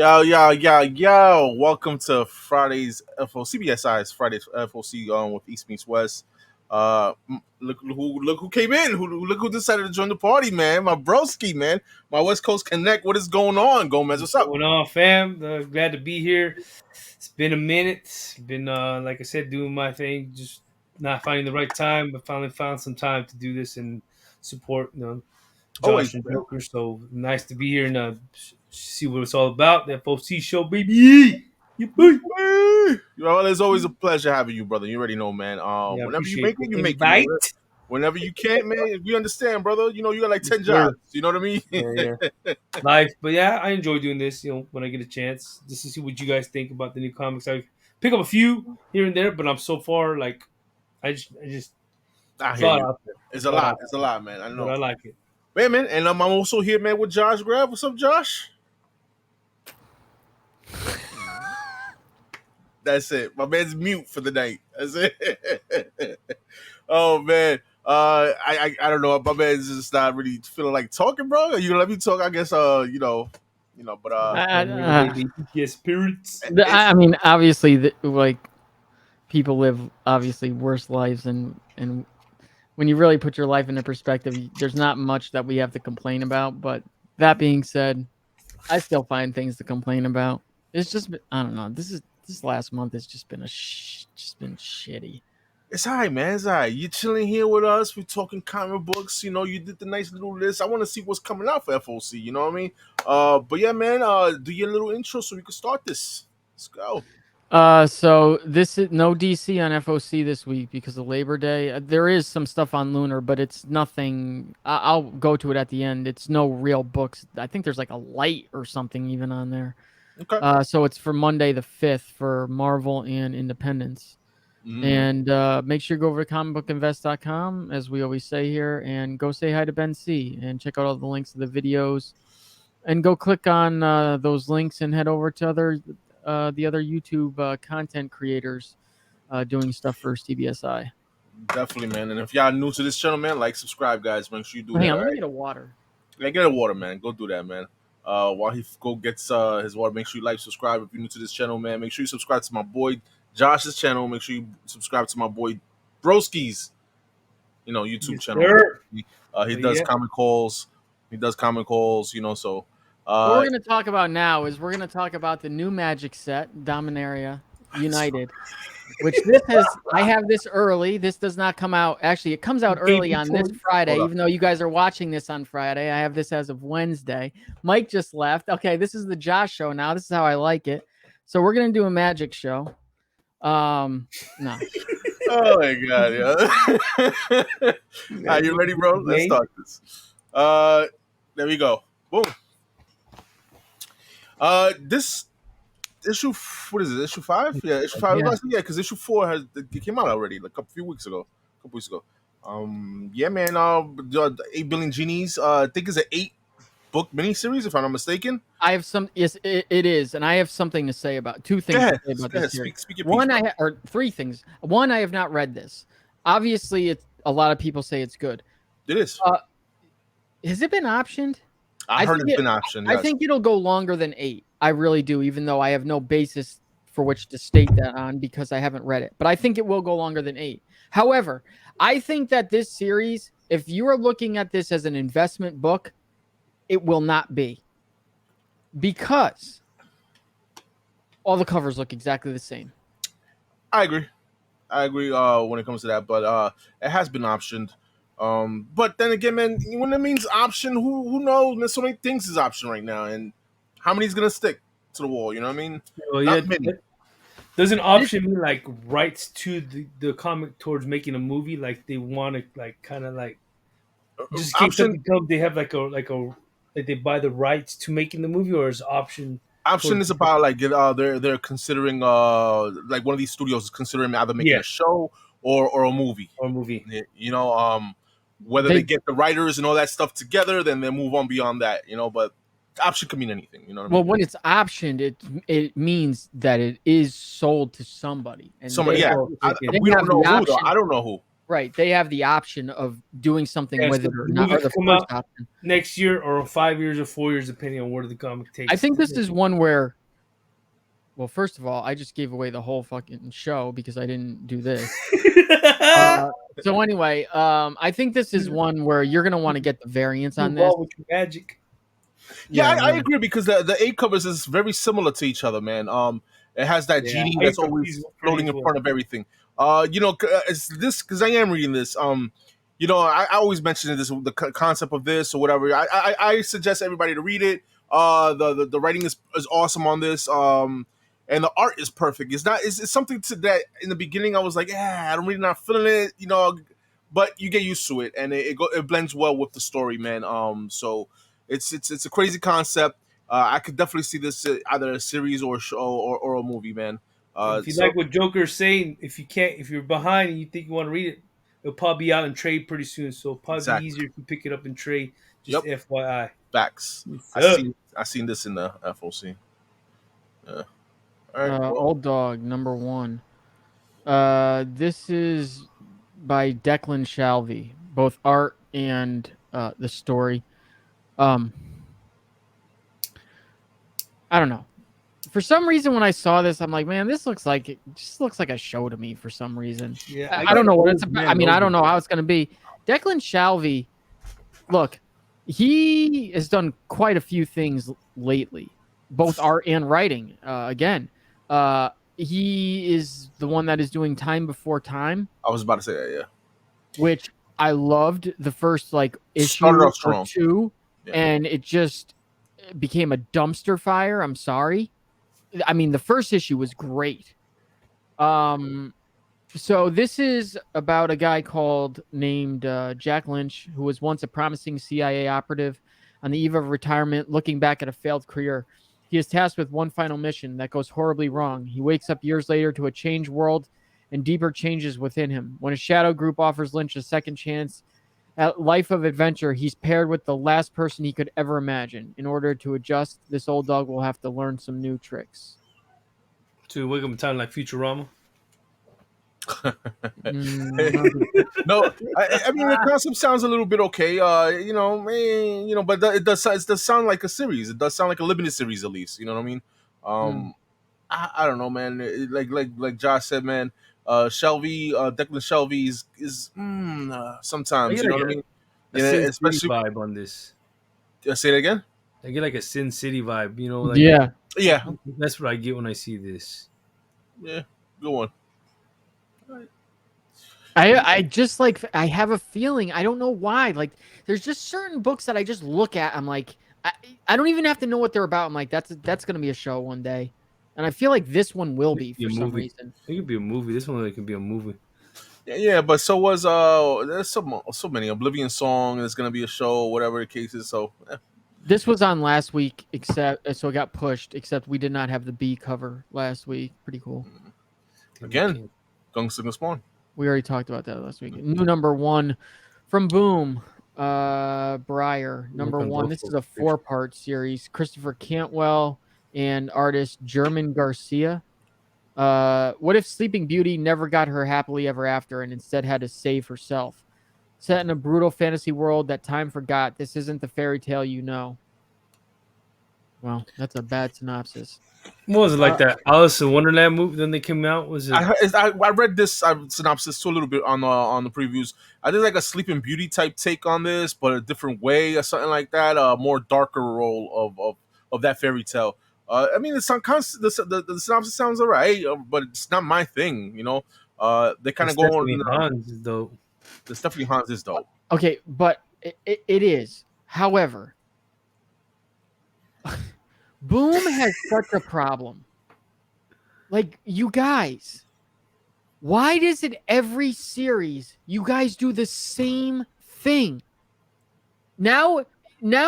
Yo. Welcome to Friday's CBSI's Friday's FOC with East Meets West. Look who came in. Look who decided to join the party, man. My broski, man. My West Coast Connect. What is going on, Gomez? What's up? What's going on, fam? Glad to be here. It's been a minute. Been like I said, doing my thing, just not finding the right time, but finally found some time to do this and support Always, Josh and man. Joker. So nice to be here and see what it's all about. The FOC show, baby. Yeah, boy. Well, it's always a pleasure having you, brother. You already know, man. Yeah, Whenever you appreciate make it, the you make it, man. invite. Whenever you can't, man, we understand, brother. You know, you got like 10 Sure. jobs. You know what I mean? Yeah. Life, but yeah, I enjoy doing this. When I get a chance, just to see what you guys think about the new comics. I pick up a few here and there, but I'm so far like I just I it's hear a lot you. out there. It's It's a a lot lot. out It's a there, lot, man. I but I know. like it. Man, and I'm also here, man, with Josh Grav. What's up, Josh? That's it. My man's mute for the night. That's it. Oh man. I don't know. My man's just not really feeling like talking, bro. Are you gonna let me talk? I guess but Yes, spirits. I mean, obviously, like people live obviously worse lives, and when you really put your life into perspective, there's not much that we have to complain about. But that being said, I still find things to complain about. It's just I don't know. This last month has just been just been shitty. it's all right, man. It's all right. You're chilling here with us. We're talking comic books. You know, you did the nice little list. I want to see what's coming out for FOC. You know what I mean? But yeah, man. Do your little intro so we can start this. Let's go. So this is no DC on FOC this week because of Labor Day. There is some stuff on Lunar, but it's nothing. I'll go to it at the end. It's no real books. I think there's like a light or something even on there. Okay. So it's for Monday the 5th for Marvel and Independence. Mhm. And make sure you go over to comicbookinvest.com, as we always say here, and go say hi to Ben C. and check out all the links to the videos. And go click on those links and head over to the other YouTube content creators doing stuff for CBSI. Definitely, man. And if y'all new to this channel, man, like, subscribe, guys. Make sure you do Hang that. on, All let me right? get a water. Yeah, get a water, man. Go do that, man. While he go gets his water, make sure you like, subscribe if you're new to this channel, man. Make sure you subscribe to my boy Josh's channel. Make sure you subscribe to my boy Broski's, YouTube Yes, channel. sir. He But does yeah. comic calls. He does comic calls, so What we're going to talk about now is we're going to talk about the new Magic set, Dominaria United, which I have this early. This does not come out. Actually, it comes out early on this Friday, Hold up. even though you guys are watching this on Friday. I have this as of Wednesday. Mike just left. Okay, this is the Josh show now. This is how I like it. So we're going to do a Magic show. No. Oh my god, yeah. Are you ready, bro? Let's start this. There we go. Boom. This issue, what is it? Issue 5? Yeah, issue 5. Yeah. Yeah, because issue 4 it came out already, like a few weeks ago. Yeah, man. The 8 Billion Genies. I think it's an 8-book miniseries, if I'm not mistaken. I have some. Yes, it is, and I have something to say about 2 things to say about this series. Speak your One, piece, or 3 things. One, I have not read this. Obviously, it's a lot of people say it's good. It is. Has it been optioned? I heard it's been optioned. I Yes. think it'll go longer than 8. I really do, even though I have no basis for which to state that on because I haven't read it. But I think it will go longer than 8. However, I think that this series, if you are looking at this as an investment book, it will not be. Because all the covers look exactly the same. I agree. When it comes to that, but it has been optioned. But then again, man, when it means option, who knows? There's so many things is option right now, and how many's gonna stick to the wall? You know what I mean? Well, Not many. Doesn't option mean like rights to the comic towards making a movie? Like they want to like kind of like just in case something comes, they have like they buy the rights to making the movie, or is option? Option is about like they're considering like one of these studios is considering either making a show or a movie. Whether they get the writers and all that stuff together, then they move on beyond that. But option can mean anything. You know what I mean? Well, when it's optioned, it means that it is sold to somebody. And somebody, we don't know who. Though. I don't know who. Right. They have the option of doing something with so it or the not. movie Or the could come first out option. next year or 5 years or 4 years, depending on where the comic takes. I think this is one where. Well, first of all, I just gave away the whole fucking show because I didn't do this. So anyway, I think this is one where you're gonna want to get the variants on this. With your magic. Yeah, I agree because the 8 covers is very similar to each other, man. It has that genie that's always floating in front of everything. It's this because I am reading this. I always mention this, the concept of this or whatever. I suggest everybody to read it. The writing is awesome on this. And the art is perfect. It's something to that in the beginning I was like, I'm really not feeling it, but you get used to it and it blends well with the story, man. So it's a crazy concept. I could definitely see this either a series or a show or a movie, man. If you like what Joker's saying, if you're behind and you think you want to read it, it'll probably be out in trade pretty soon. So it'll probably be easier if you pick it up in trade. Just FYI. Facts. I seen this in the FOC. Yeah. All right, Old Dog #1. This is by Declan Shalvey, both art and the story. I don't know. For some reason, when I saw this, I'm like, man, this looks like a show to me. For some reason, yeah, I don't know what it's about. I mean, I don't know how it's gonna be. Declan Shalvey, look, he has done quite a few things lately, both art and writing. Again, he is the one that is doing Time Before Time. I was about to say that, yeah. Which I loved the first issue or two, and it just became a dumpster fire. I'm sorry. I mean, the first issue was great. So this is about a guy named Jack Lynch, who was once a promising CIA operative on the eve of retirement, looking back at a failed career. He is tasked with one final mission that goes horribly wrong. He wakes up years later to a changed world and deeper changes within him. When a shadow group offers Lynch a second chance at life of adventure, he's paired with the last person he could ever imagine. In order to adjust, this old dog will have to learn some new tricks. To wake up in time like Futurama? No, I mean the concept sounds a little bit okay. But it does sound like a series. It does sound like a limited series at least. You know what I mean? I don't know, man. Like Josh said, man. Shelby, Declan Shelby is sometimes, you know what I mean? Especially vibe on this. Say it again. I get like a Sin City vibe, yeah. That's what I get when I see this. Yeah, good one. I just I have a feeling, I don't know why. There's just certain books that I just look at. I'm like, I don't even have to know what they're about. I'm like, that's gonna be a show one day. And I feel like this one will be for some reason. It could be a movie. This one could be a movie. Yeah, but so was there's so many. Oblivion Song is gonna be a show, whatever the case is. So this was on last week, so it got pushed. Except we did not have the B cover last week. Pretty cool. Again, Gunslinger Spawn. We already talked about that last week. New #1 from Boom, Breyer. #1. This is a 4-part series. Christopher Cantwell and artist German Garcia. What if Sleeping Beauty never got her happily ever after and instead had to save herself? Set in a brutal fantasy world that time forgot, this isn't the fairy tale you know. Well, that's a bad synopsis. What was it like that Alice in Wonderland movie? Then they came out. Was it? I read this synopsis too a little bit on the previews. I did like a Sleeping Beauty type take on this, but a different way or something like that. A more darker role of that fairy tale. I mean, the synopsis sounds alright, but it's not my thing. They kind of go on. Hans is dope. The Stephanie Hans is dope. Okay, but it is. However, Boom has such a problem. You guys, why does it every series you guys do the same thing? Now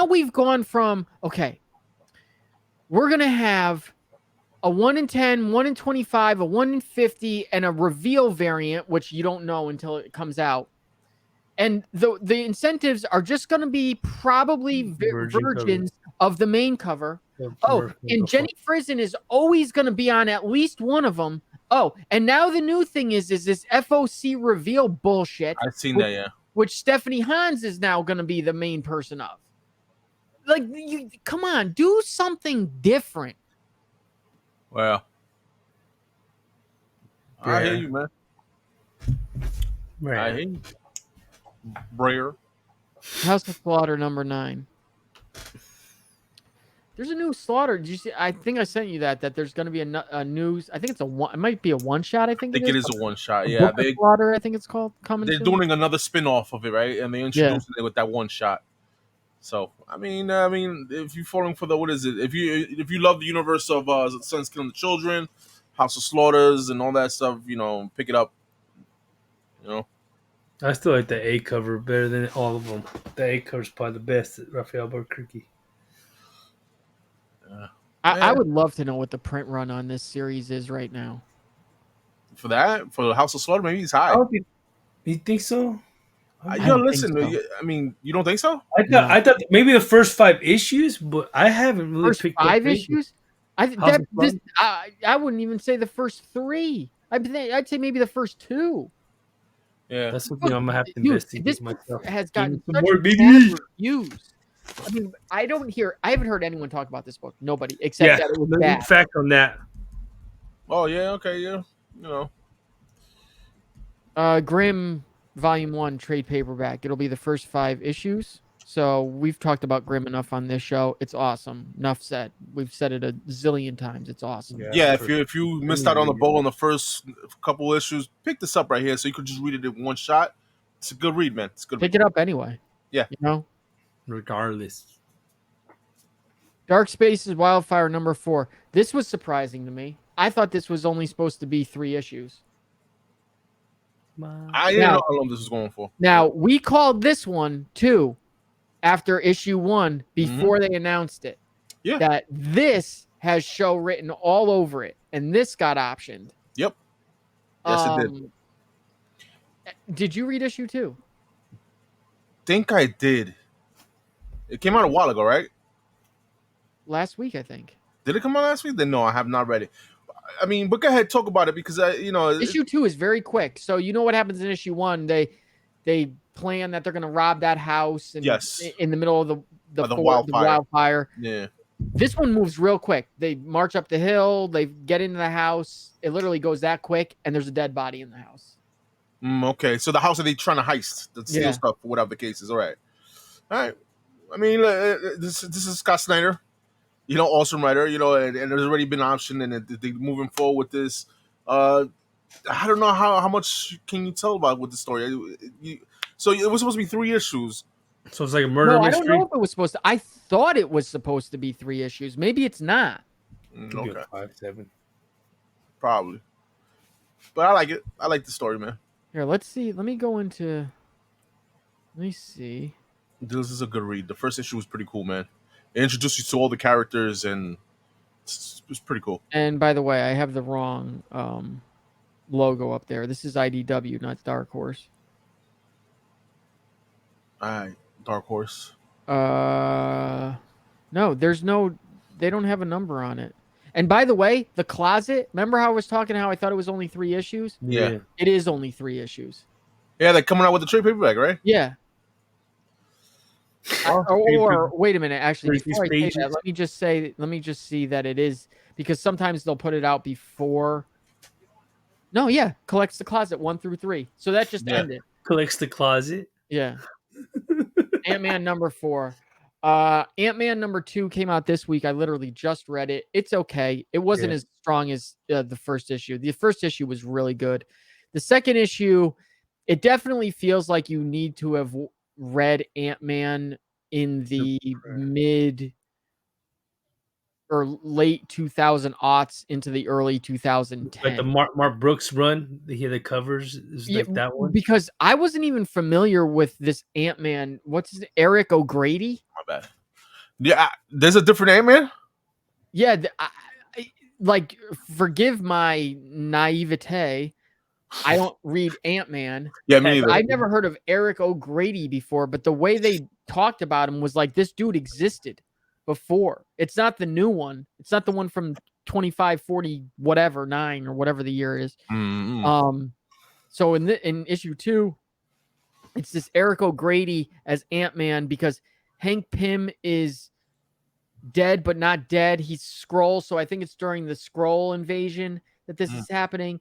we've gone from, okay, we're going to have a 1 in 10, 1 in 25, a 1 in 50, and a reveal variant, which you don't know until it comes out. And the incentives are just going to be probably virgins of the main cover. And Jenny Frison is always going to be on at least one of them Oh, and now the new thing is this FOC reveal bullshit. I've seen that, yeah. Which Stephanie Hans is now going to be the main person of. Like, come on, do something different. Well, I hear you, man. Right. I hear you. Brayer. House of Slaughter #9. There's a new Slaughter. Did you see? I think I sent you that there's going to be a news. I think it's it might be a one shot. I think it is a one shot. Yeah, Slaughter. I think it's called. They're doing another spin off of it, right? And they introduced it with that one shot. So I mean, if you're falling for what is it? If you love the universe of Sons Killing the Children, House of Slaughters, and all that stuff, pick it up. I still like the A cover better than all of them. The A cover is probably the best. Raphael Albuquerque. I would love to know what the print run on this series is right now. For the House of Slaughter, maybe he's high. You think so? Listen. So. I mean, you don't think so? I thought maybe the first 5 issues, but I haven't really picked up 5 issues. I wouldn't even say the first 3. I'd say maybe the first 2. Yeah, that's something I'm gonna have to investigate this myself. Has gotten such bad reviews. I mean, I haven't heard anyone talk about this book. Nobody, except that it was bad. Fact on that. Oh yeah, okay, yeah, Grimm Volume 1 trade paperback. It'll be the first 5 issues. So we've talked about Grimm enough on this show. It's awesome. Enough said. We've said it a zillion times. It's awesome. Yeah, if you missed out on the bowl on the first couple issues, pick this up right here so you could just read it in one shot. It's a good read, man. It's a good. Pick it up anyway. Yeah, regardless. Dark Spaces Wildfire #4. This was surprising to me. I thought this was only supposed to be 3 issues. I didn't know how long this was going for. Now, we called this one, too, after issue 1, before they announced it. Yeah. That this has show written all over it, and this got optioned. Yep. Yes, it did. Did you read issue 2? Think I did. It came out a while ago, right? Last week, I think. Did it come out last week? Then no, I have not read it. I mean, but go ahead, talk about it because issue 2 is very quick. So you know what happens in issue 1? They plan that they're going to rob that house in the middle of the wildfire. Yeah. This one moves real quick. They march up the hill. They get into the house. It literally goes that quick, and there's a dead body in the house. Okay, so the house are they trying to heist, the steal stuff, whatever the case is. All right. I mean, this is Scott Snyder, awesome writer, and there's already been an option, and they're moving forward with this. I don't know how much can you tell about with the story. So it was supposed to be 3 issues. So it's like a murder mystery? I don't know if it was supposed to. I thought it was supposed to be 3 issues. Maybe it's not. Okay. 5, 7. Probably. But I like it. I like the story, man. Here, let's see. Let me see. This is a good read. The first issue was pretty cool, man. It introduced you to all the characters, and it's pretty cool. And by the way, I have the wrong logo up there. This is IDW, not Dark Horse. All right, Dark Horse. No, they don't have a number on it. And by the way, The Closet, remember how I was talking how I thought it was only 3 issues? Yeah. It is only 3 issues. Yeah, they're coming out with the trade paperback, right? Yeah. Or wait a minute, actually, before I say that, let me just see that it is, because sometimes they'll put it out before. No, yeah, Collects the Closet 1 through 3. So that just ended. Collects the Closet. Yeah. Ant-Man #4. Ant-Man #2 came out this week. I literally just read it. It's okay. It wasn't as strong as the first issue. The first issue was really good. The second issue, it definitely feels like you need to have read Ant-Man in the mid or late 2000s into the early 2010s. Like the Mark Brooks run, the covers is like that one. Because I wasn't even familiar with this Ant-Man. What's his name? Eric O'Grady? My bad. Yeah, there's a different Ant-Man? Yeah, forgive my naivete. I don't read Ant-Man. Yeah, me neither. I've never heard of Eric O'Grady before, but the way they talked about him was like this dude existed before. It's not the new one. It's not the one from 25, 40, whatever, 9 or whatever the year is. Mm-hmm. So in issue 2, it's this Eric O'Grady as Ant-Man because Hank Pym is dead but not dead. He's Skrull, so I think it's during the Skrull invasion that this is happening.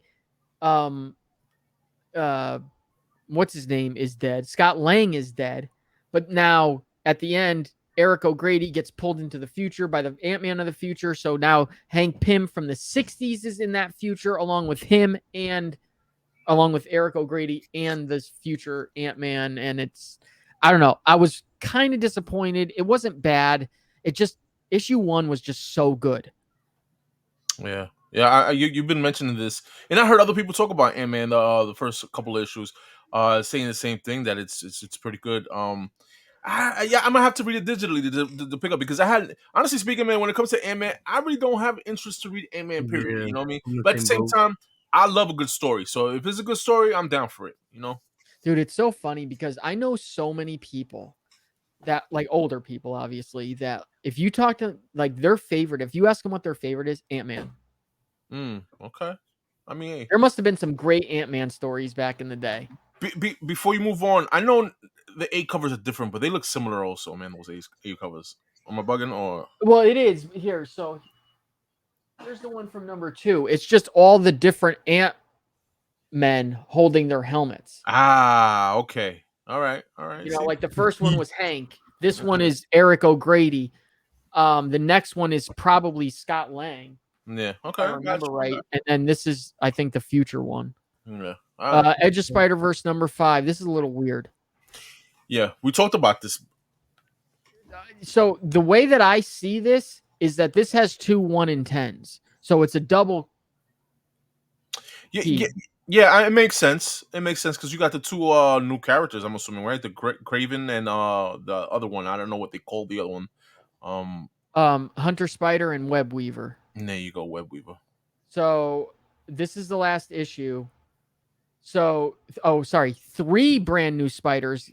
What's his name is dead. Scott Lang is dead, but now at the end, Eric O'Grady gets pulled into the future by the Ant-Man of the future. So now Hank Pym from the 60s is in that future, along with him and along with Eric O'Grady and this future Ant-Man. And it's, I don't know. I was kind of disappointed. It wasn't bad. It just, issue 1 was just so good. Yeah. Yeah, you've been mentioning this, and I heard other people talk about Ant-Man the first couple of issues, saying the same thing, that it's pretty good. I'm gonna have to read it digitally to pick up, because I had, honestly speaking, man, when it comes to Ant-Man, I really don't have interest to read Ant-Man. Period. Yeah, you know what I mean? I'm the But at the same same boat. time, I love a good story. So if it's a good story, I'm down for it. You know? Dude, it's so funny because I know so many people that, like, older people, obviously, that if you talk to, like, their favorite, if you ask them what their favorite is, Ant-Man. Okay. I mean, hey, There must have been some great Ant-Man stories back in the day. before you move on, I know the 8 covers are different, but they look similar also, man. Those 8 covers. Am I bugging or? Well, it is here. So here's the one from number 2. It's just all the different Ant-Men holding their helmets. Okay. All right. You know, like the first one was Hank. This one is Eric O'Grady. The next one is probably Scott Lang. Yeah. Okay. If I remember right. And then this is, I think, the future one. Yeah. Edge of Spider-Verse number 5. This is a little weird. Yeah, we talked about this. So the way that I see this is that this has 2 1 in 10s. So it's a double. Yeah, it makes sense. It makes sense because you got the 2 new characters, I'm assuming, right? The Craven and the other one. I don't know what they called the other one. Hunter Spider and Web Weaver. And there you go, Web Weaver. So this is the last issue. So, 3 brand new spiders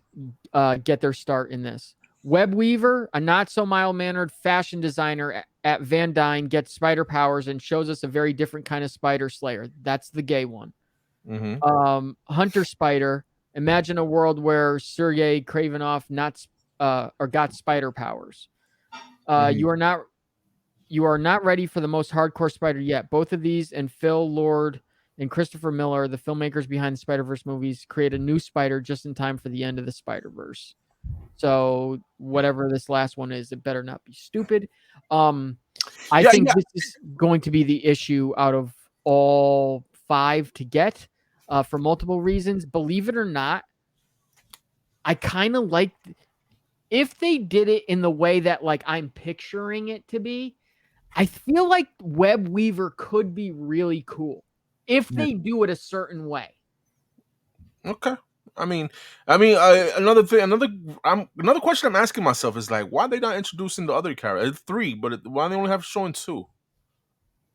get their start in this. Web Weaver, a not so mild-mannered fashion designer at Van Dyne, gets spider powers and shows us a very different kind of spider slayer. That's the gay one. Mm-hmm. Hunter Spider, imagine a world where Sergei Kravinoff got spider powers. You are not ready for the most hardcore spider yet. Both of these and Phil Lord and Christopher Miller, the filmmakers behind the Spider-Verse movies, create a new spider just in time for the end of the Spider-Verse. So whatever this last one is, it better not be stupid. I think this is going to be the issue out of all 5 to get for multiple reasons. Believe it or not, I kind of like if they did it in the way that, like, I'm picturing it to be. I feel like Web Weaver could be really cool if they do it a certain way. Okay. I mean, another question I'm asking myself is, like, why are they not introducing the other character? It's 3, but why they only have showing 2?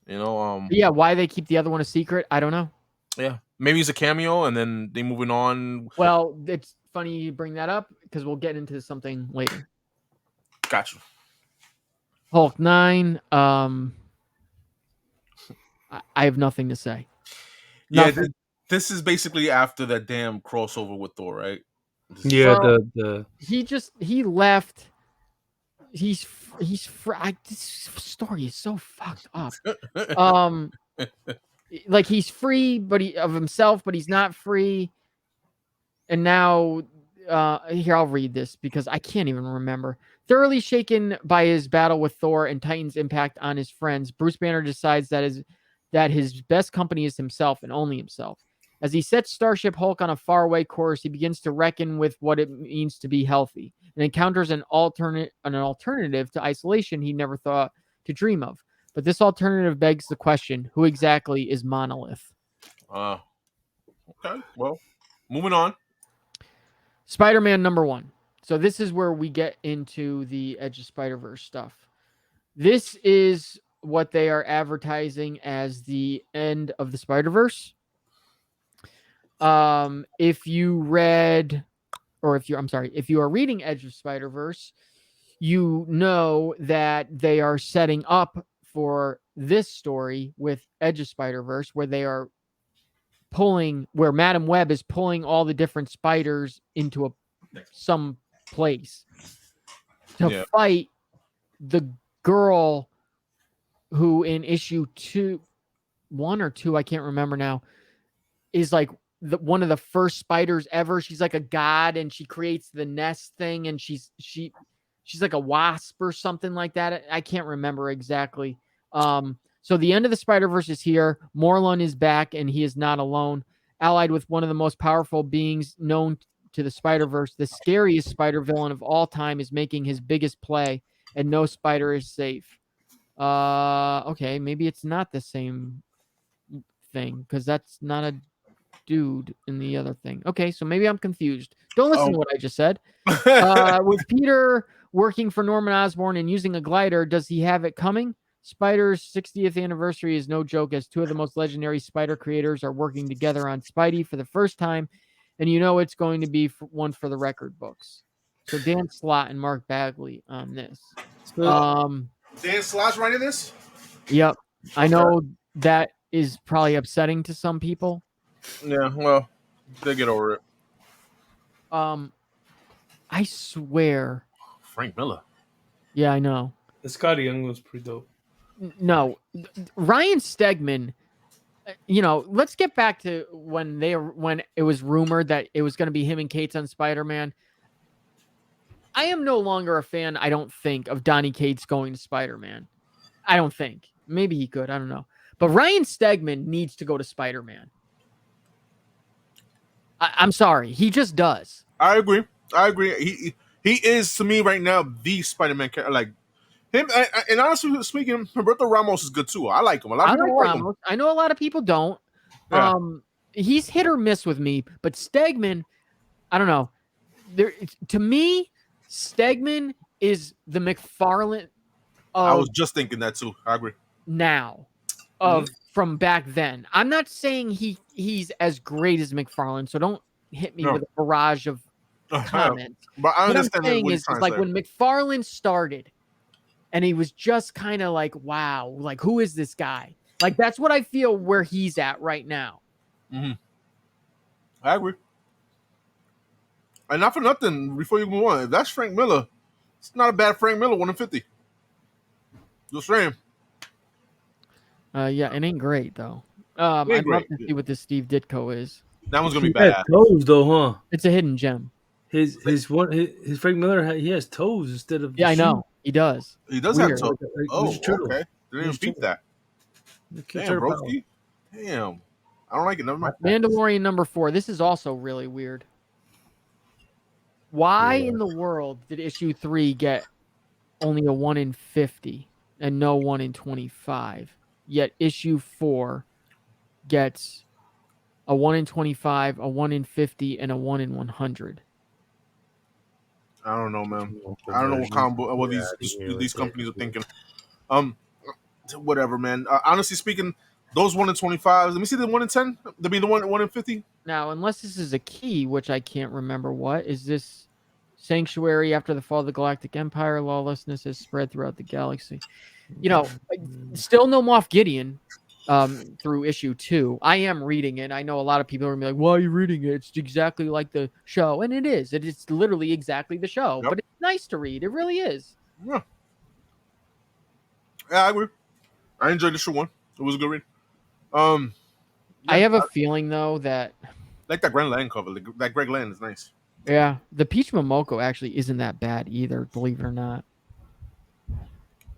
You know, yeah, why they keep the other one a secret, I don't know. Yeah, maybe it's a cameo, and then they moving on. Well, it's funny you bring that up because we'll get into something later. Gotcha. Hulk 9. I have nothing to say. Yeah, this is basically after that damn crossover with Thor, right? Yeah, so he left. This story is so fucked up. Like, he's free, of himself, but he's not free. And now, here, I'll read this because I can't even remember. Thoroughly shaken by his battle with Thor and Titan's impact on his friends, Bruce Banner decides that his best company is himself and only himself. As he sets Starship Hulk on a faraway course, he begins to reckon with what it means to be healthy and encounters an alternative to isolation he never thought to dream of. But this alternative begs the question, who exactly is Monolith? Okay, well, moving on. Spider-Man number 1. So this is where we get into the Edge of Spider-Verse stuff. This is what they are advertising as the end of the Spider-Verse. If you are reading Edge of Spider-Verse, you know that they are setting up for this story with Edge of Spider-Verse, where they are where Madam Web is pulling all the different spiders into some place to fight the girl who in issue 1 or 2, I can't remember now, is like one of the first spiders ever. She's like a god, and she creates the nest thing, and she's like a wasp or something like that. I can't remember exactly. So the end of the Spider-Verse is here. Morlun is back, and he is not alone. Allied with one of the most powerful beings known to the Spider-Verse, the scariest spider villain of all time is making his biggest play, and no spider is safe. Okay, maybe it's not the same thing, because that's not a dude in the other thing. Okay, so maybe I'm confused. Don't listen to what I just said. With Peter working for Norman Osborn and using a glider, does he have it coming? Spider's 60th anniversary is no joke, as two of the most legendary Spider creators are working together on Spidey for the first time, and you know it's going to be one for the record books. So Dan Slott and Mark Bagley on this. Dan Slott's writing this? Yep. I know that is probably upsetting to some people. Yeah, well, they get over it. I swear. Frank Miller. Yeah, I know. The Scotty Young was pretty dope. No, Ryan Stegman. Let's get back to when it was rumored that it was going to be him and Cates on Spider-Man. I am no longer a fan, I don't think, of Donny Cates going to Spider-Man. I don't think. Maybe he could. I don't know. But Ryan Stegman needs to go to Spider-Man. I'm sorry. He just does. I agree. He is, to me, right now, the Spider-Man character. Like, him, and honestly speaking, Humberto Ramos is good too. I like him. A lot of people like him. I know a lot of people don't. Yeah. He's hit or miss with me, but Stegman, I don't know. To me, Stegman is the McFarlane. I was just thinking that too. I agree. Now, from back then, I'm not saying he's as great as McFarlane, so don't hit me with a barrage of comments. But I understand what I'm saying is like when McFarlane started. And he was just kind of like, wow, like, who is this guy? Like, that's what I feel where he's at right now. Mm-hmm. I agree. And not for nothing, before you move on, if that's Frank Miller, it's not a bad Frank Miller 1 in 50. Just saying. Yeah, it ain't great, though. I'd love to see what this Steve Ditko is. That one's going to be bad. Toes, though, huh? It's a hidden gem. His Frank Miller, he has toes instead of I know. He does. He does have toes. Okay. Didn't even beat that. Damn, broski. Damn. I don't like it. Never mind. Mandalorian number 4. This is also really weird. Why in the world did issue 3 get only a 1 in 50 and no 1 in 25? Yet issue 4 gets a 1 in 25, a 1 in 50, and a 1 in 100. I don't know, man. I don't know what these companies are thinking. Whatever, man. Honestly speaking, those 1 in 25. Let me see the 1 in 10. There'll be the 1 in 50. Now, unless this is a key, which I can't remember, what is this? Sanctuary after the fall of the Galactic Empire, lawlessness has spread throughout the galaxy. Still no Moff Gideon through issue 2. I am reading it. I know a lot of people are gonna be like, "Why are you reading it? It's exactly like the show," and it is. It is literally exactly the show. Yep. But it's nice to read. It really is. Yeah, I agree. I enjoyed issue 1. It was a good read. I have a feeling though that like that Greg Land cover. That Greg Land is nice. Yeah, the Peach Momoko actually isn't that bad either, believe it or not.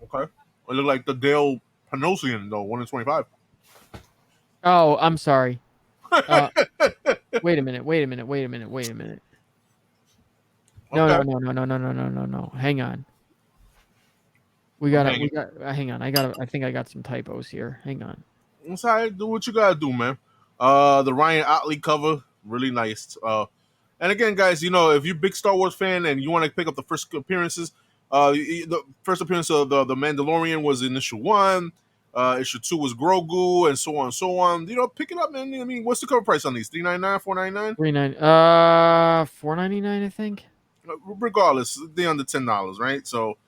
Okay. It looked like the Dale Panosian, though, 1 in 25. Oh, I'm sorry. Wait a minute. No. Hang on. Hang on. I think I got some typos here. Hang on. It's all right. Do what you gotta do, man. The Ryan Otley cover, really nice. And again, guys, if you're a big Star Wars fan and you want to pick up the first appearances, the first appearance of the Mandalorian was in issue 1. Issue 2 was Grogu, and so on and so on. Pick it up, man. I mean, what's the cover price on these? $3.99, $4.99? $4.99, I think. Regardless, they're under $10, right? So,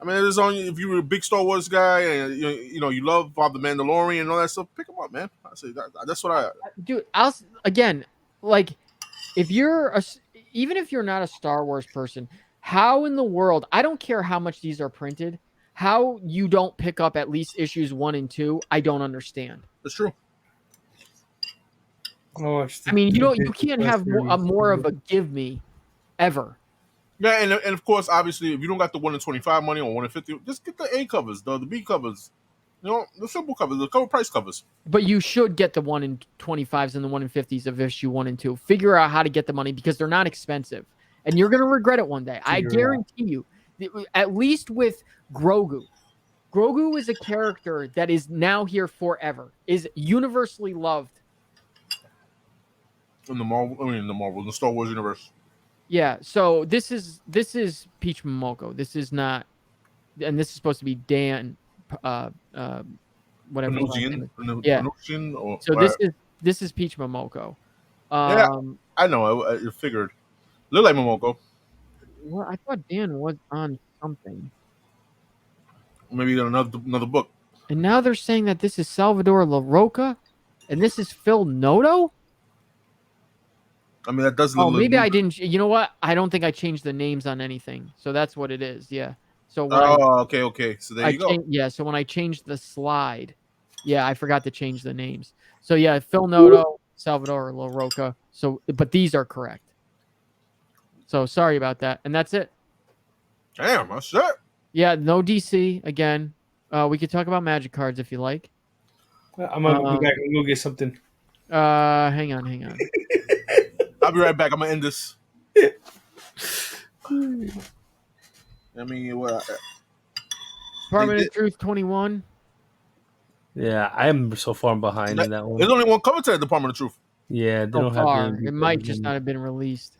I mean, there's only if you're a big Star Wars guy and you love the Mandalorian and all that stuff, pick them up, man. I say that's what I. Dude, like if even if you're not a Star Wars person, how in the world? I don't care how much these are printed. How you don't pick up at least issues 1 and 2? I don't understand. That's true. Oh, I mean, you can't have more of a give me ever. Yeah, and of course, obviously, if you don't got the 1 in 25 money or 1 in 50, just get the A covers, the B covers, the simple covers, the cover price covers. But you should get the 1 in 25s and the 1 in 50s of issue 1 and 2. Figure out how to get the money because they're not expensive, and you're gonna regret it one day. I guarantee you. At least with Grogu. Grogu is a character that is now here forever, is universally loved. In the Star Wars universe. Yeah, so this is Peach Momoko. This is not, and this is supposed to be Dan, whatever. Yeah. So this is Peach Momoko. Yeah, I know. I figured. Look like Momoko. Well, I thought Dan was on something. Maybe another book. And now they're saying that this is Salvador LaRocca, and this is Phil Noto. I mean, that doesn't. Oh, maybe I didn't. You know what? I don't think I changed the names on anything, so that's what it is. Yeah. So. Okay. So there you go. Yeah. So when I changed the slide, yeah, I forgot to change the names. So yeah, Phil Noto, Salvador LaRocca. So, but these are correct. So sorry about that, and that's it. Damn, that's it. Yeah, no DC again. We could talk about Magic cards if you like. I'm gonna go back and go get something. Hang on. I'll be right back. I'm gonna end this. I mean, what? Department of Truth 21. Yeah, I am so far behind in that one. There's only one cover to the Department of Truth. Yeah, they don't have. It might just not have been released.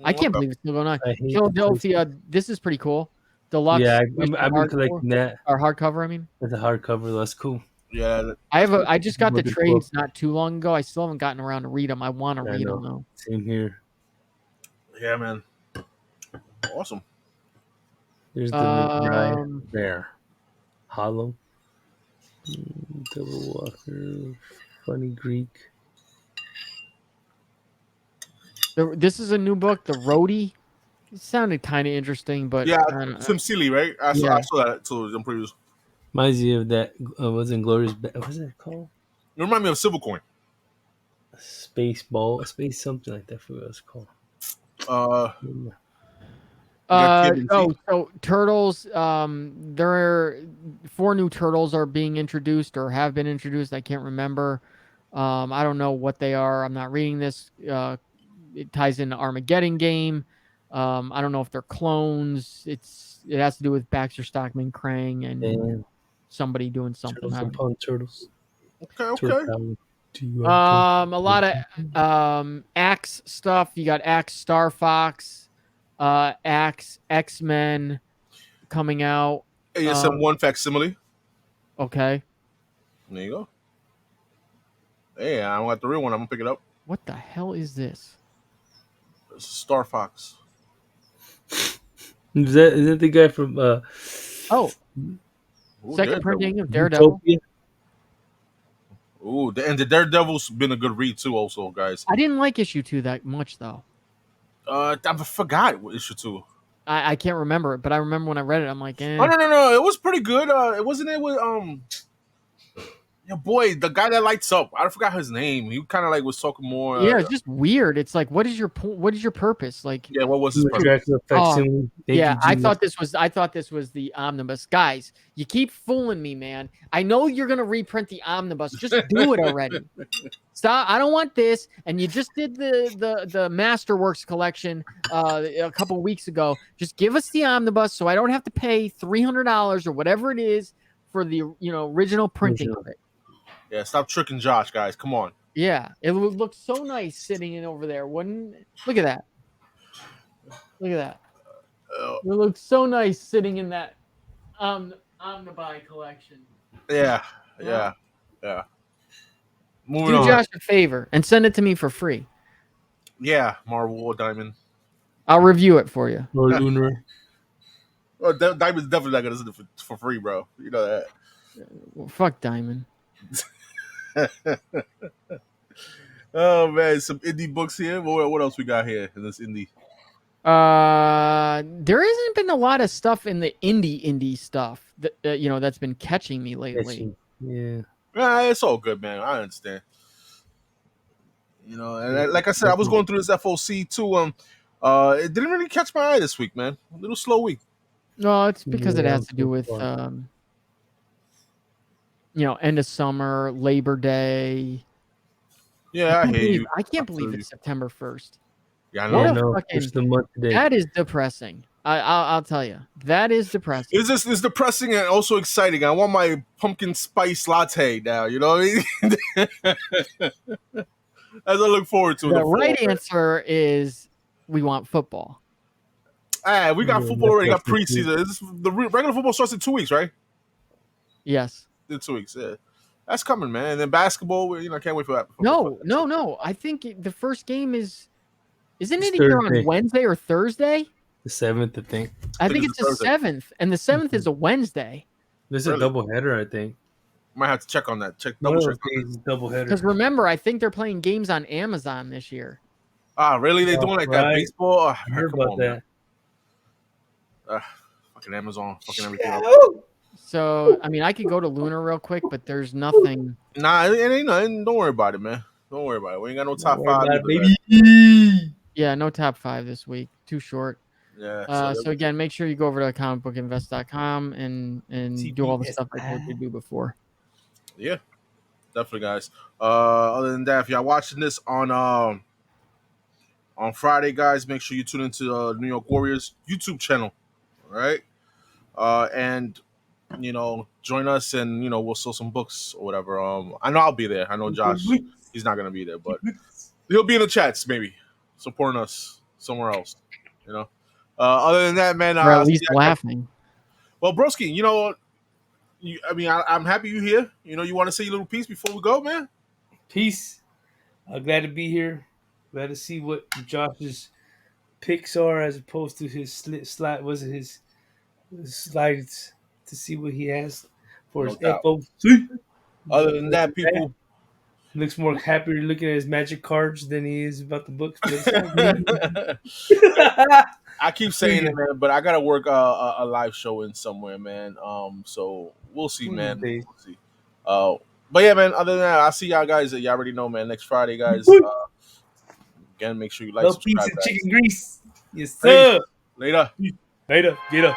I can't believe it's still going on. Philadelphia. This is pretty cool. Deluxe. Yeah, I've been collecting that. Or hardcover, I mean. It's a hardcover. That's cool. Yeah. I just got the trades not too long ago. I still haven't gotten around to read them. I want to read them though. Same here. Yeah, man. Awesome. There's the guy there. Hollow. Double Walker. Funny Greek. This is a new book, The Roadie. It sounded kind of interesting, but yeah, Tim Seeley, right? I saw that too in previews. Reminds you of that. Wasn't Glorious? What's that called? It reminds me of Civil Coin. Space Ball, Space something like that. I forgot what it's called. So Turtles. There are 4 new Turtles are being introduced or have been introduced. I can't remember. I don't know what they are. I'm not reading this. It ties into Armageddon game. I don't know if they're clones. It has to do with Baxter Stockman, Krang, and somebody doing something. Turtles. Okay. A lot of Axe stuff. You got Axe Star Fox, Axe X-Men coming out. ASM1 facsimile. Okay. There you go. Hey, I don't got the real one. I'm gonna pick it up. What the hell is this? It's Star Fox. Is that the guy from second printing of Daredevil? Ooh, and the Daredevil's been a good read too, also, guys. I didn't like issue 2 that much though. I forgot what issue 2. I can't remember it, but I remember when I read it, I'm like, eh. Oh no, it was pretty good. It wasn't it with your boy, the guy that lights up. I forgot his name. He kind of like was talking more. Yeah, it's just weird. It's like, what is your what is your purpose? Like, yeah, what was his purpose? I thought this was the omnibus. Guys, you keep fooling me, man. I know you're gonna reprint the omnibus. Just do it already. Stop. I don't want this. And you just did the Masterworks collection a couple weeks ago. Just give us the omnibus so I don't have to pay $300 or whatever it is for the original printing of it. Yeah, stop tricking Josh, guys. Come on. Yeah, it would look so nice sitting in over there, wouldn't it? Look at that. Look at that. It looks so nice sitting in that Omnibuy collection. Yeah. Moving on. Do on. Josh a favor and send it to me for free. Yeah, Marvel or Diamond. I'll review it for you. Or Lunar. Well, Diamond's definitely not gonna listen to it for free, bro. You know that. Well, fuck Diamond. Oh man, some indie books here. What else we got here in this indie? There hasn't been a lot of stuff in the indie stuff that that's been catching me lately. Yeah. It's all good, man. I understand. You know, and like I said, I was going through this FOC too. It didn't really catch my eye this week, man. A little slow week. No, it's because it has to do with end of summer, Labor Day. Yeah, I hear you. I can't believe it's September 1st. Yeah, I Yeah, know. no, it's the month today. That is depressing. I'll tell you, that is depressing. It's depressing and also exciting. I want my pumpkin spice latte now. You know what I mean? As I look forward to the right answer is we want football. We got football already. Got preseason. The regular football starts in 2 weeks, right? Yes. In 2 weeks, yeah. That's coming, man. And then basketball, I can't wait for that. No. I think the first game isn't it Thursday. either on Wednesday or Thursday? The 7th, I think. I think it's the 7th, and the 7th is a Wednesday. This is a doubleheader, I think. Might have to check on that. Double check. Doubleheader. Because remember, I think they're playing games on Amazon this year. Really? They doing like that baseball? I heard about that. Fucking Amazon, fucking everything else. So, I mean, I could go to Lunar real quick, but there's nothing. Nah, it ain't nothing. Don't worry about it, man. Don't worry about it. We ain't got no top 5. Baby. Yeah, no top 5 this week. Too short. Yeah. So again, make sure you go over to comicbookinvest.com and do all the stuff I told you to do before. Yeah, definitely, guys. Other than that, if y'all watching this on Friday, guys, make sure you tune into the New York Warriors YouTube channel. All right, and join us, and we'll sell some books or whatever. I know I'll be there. I know Josh, he's not gonna be there, but he'll be in the chats, maybe supporting us somewhere else. Other than that, man, or at least laughing. Well, broski, I'm happy you're here. You want to say your little piece before we go, man? Peace. I'm glad to be here. Glad to see what Josh's picks are as opposed to his his slides, to see what he has for his FOC. Other than that, people, looks more happier looking at his magic cards than he is about the books. I keep saying it, man, but I gotta work a live show in somewhere, man. So we'll see, man. We'll see. But yeah, man. Other than that, I'll see y'all guys. Y'all already know, man. Next Friday, guys. Again, make sure you like, subscribe, piece of chicken grease. Yes, sir. Later. Get up.